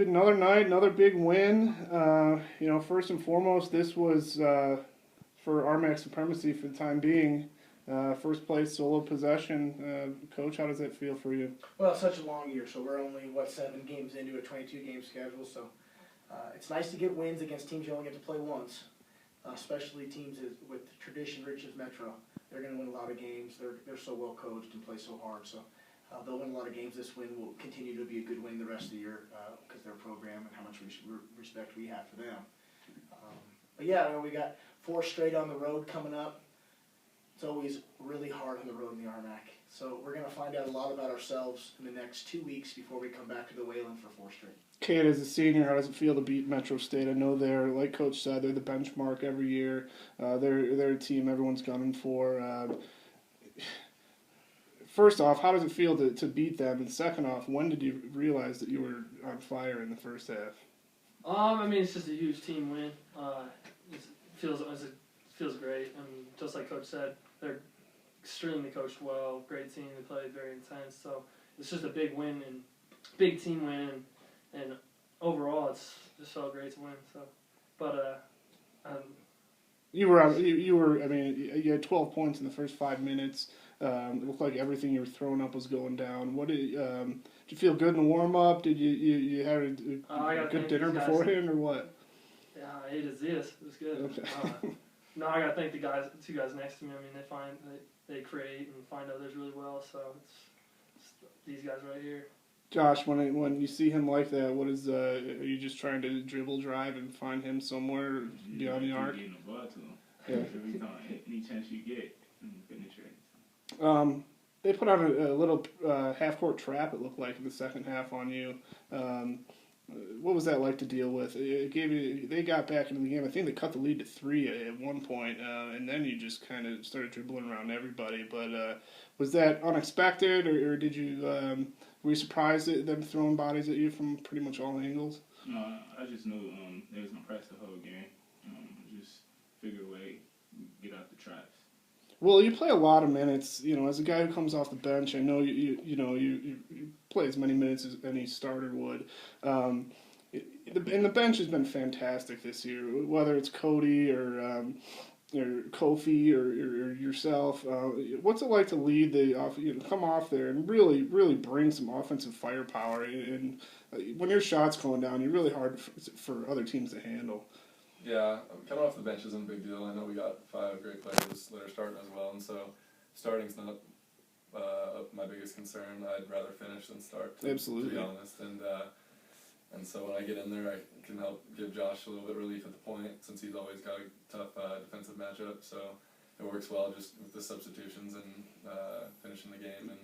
another night, another big win. First and foremost, this was for RMAC supremacy for the time being. First place solo possession. Coach, how does that feel for you? Well, it's such a long year, so we're only, 7 games into a 22-game schedule, so it's nice to get wins against teams you only get to play once, especially teams with tradition rich as Metro. They're going to win a lot of games. They're so well coached and play so hard, so they'll win a lot of games. This win will continue to be a good win the rest of the year because their program and how much respect we have for them. But yeah, we got 4 straight on the road coming up. It's always really hard on the road in the RMAC. So we're going to find out a lot about ourselves in the next 2 weeks before we come back to the Wayland for 4 straight. Kate, as a senior, how does it feel to beat Metro State? I know they're, like Coach said, they're the benchmark every year. They're a team everyone's gunning for. First off, how does it feel to beat them? And second off, when did you realize that you were on fire in the first half? It's just a huge team win. It feels great. Just like Coach said, they're extremely coached well, great team. They played very intense. So it's just a big win and big team win, and overall, it's just so great to win. So, but you had 12 points in the first 5 minutes. It looked like everything you were throwing up was going down. Did you feel good in the warm up? Did you have a good dinner beforehand or what? Yeah, I ate a Zias. It was good. Okay. No, I gotta thank the 2 guys next to me. They create and find others really well. So it's these guys right here. Josh, when you see him like that, what is are you just trying to dribble, drive, and find him somewhere beyond the arc? Getting the ball to him. Yeah. Every time, any chance you get, penetrate. They put out a little half-court trap, it looked like, in the second half on you. What was that like to deal with? They got back into the game. I think they cut the lead to 3 at one point, and then you just kind of started dribbling around everybody. But was that unexpected, or did you were you surprised at them throwing bodies at you from pretty much all angles? No, I just knew they was gonna press the whole game. Just figure a way, get out the traps. Well, you play a lot of minutes. As a guy who comes off the bench, I know you play as many minutes as any starter would. And the bench has been fantastic this year. Whether it's Cody or Kofi or yourself, what's it like to lead come off there and really bring some offensive firepower? And when your shot's going down, you're really hard for other teams to handle. Yeah, coming off the bench isn't a big deal. I know we got 5 great players that are starting as well, and so starting's not my biggest concern. I'd rather finish than start, Absolutely. To be honest. And so when I get in there, I can help give Josh a little bit of relief at the point, since he's always got a tough defensive matchup. So it works well just with the substitutions and finishing the game, and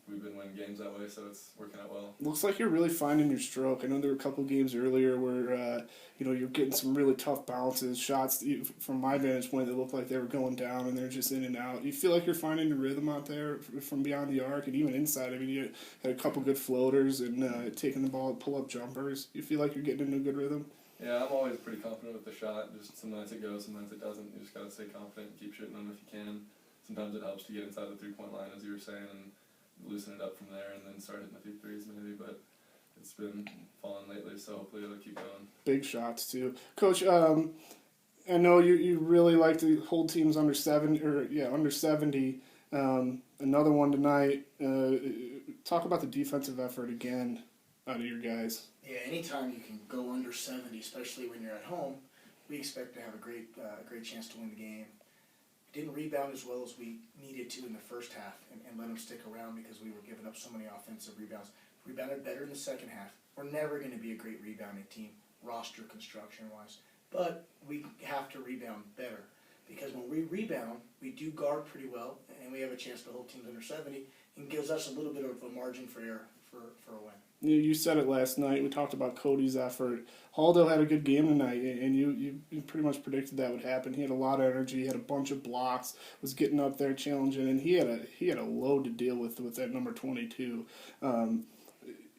we've been winning games that way, so it's working out well. Looks like you're really finding your stroke. I know there were a couple of games earlier where you're getting some really tough bounces, shots from my vantage point that looked like they were going down and they're just in and out. You feel like you're finding your rhythm out there from beyond the arc and even inside. I mean, you had a couple good floaters and taking the ball, pull-up jumpers. You feel like you're getting into a good rhythm? Yeah, I'm always pretty confident with the shot. Just sometimes it goes, sometimes it doesn't. You just got to stay confident and keep shooting them if you can. Sometimes it helps to get inside the three-point line, as you were saying, and loosen it up from there and then start hitting a few threes maybe, but it's been falling lately, so hopefully it'll keep going. Big shots too. Coach, I know you really like to hold teams under 70. Another one tonight. Talk about the defensive effort again out of your guys. Yeah, anytime you can go under 70, especially when you're at home, we expect to have a great chance to win the game. Didn't rebound as well as we needed to in the first half and let them stick around because we were giving up so many offensive rebounds. Rebounded better in the second half. We're never going to be a great rebounding team, roster construction-wise, but we have to rebound better because when we rebound, we do guard pretty well, and we have a chance to hold teams under 70 and gives us a little bit of a margin for error for a win. You said it last night. We talked about Cody's effort. Haldo had a good game tonight, and you pretty much predicted that would happen. He had a lot of energy. He had a bunch of blocks. Was getting up there, challenging, and he had a load to deal with that number 22.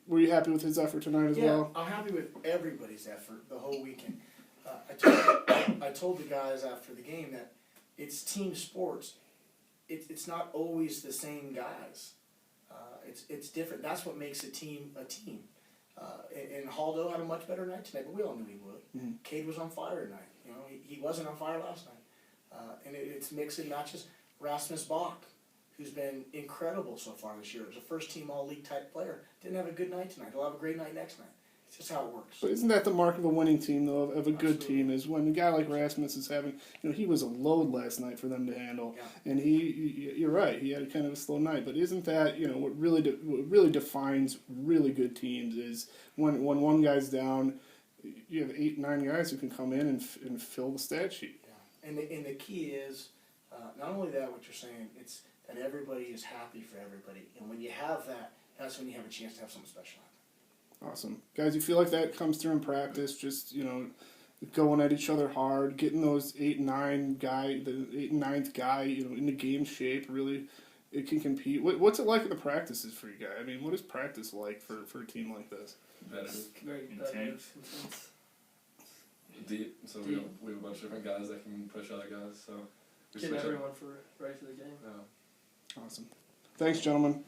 Were you happy with his effort tonight as well? Yeah, I'm happy with everybody's effort the whole weekend. I told the guys after the game that it's team sports. It's not always the same guys. It's different. That's what makes a team a team. And and Haldo had a much better night tonight, but we all knew he would. Mhm. Cade was on fire tonight. You know, he wasn't on fire last night. And it's mix and matches. Rasmus Bach, who's been incredible so far this year, is a first-team all-league type player. Didn't have a good night tonight. He'll have a great night next night. It's just how it works. But isn't that the mark of a winning team, though, of a good Absolutely. team, is when a guy like Rasmus is having, he was a load last night for them to handle. Yeah. And you're right, he had a kind of a slow night. But isn't that, what really defines really good teams is when one guy's down, you have 8, 9 guys who can come in and fill the stat sheet. Yeah. And the key is, not only that, what you're saying, it's that everybody is happy for everybody. And when you have that, that's when you have a chance to have something special happen. Awesome. Guys, you feel like that comes through in practice, just, going at each other hard, getting those 8 and 9 guy, the 8th and 9th guy, in the game shape, really, it can compete. What's it like in the practices for you guys? I mean, what is practice like for a team like this? Better. Very competitive, intense. Deep. So Deep. we have a bunch of different guys that can push other guys. So we Getting switch up. everyone ready for the game. Yeah. Awesome. Thanks, gentlemen.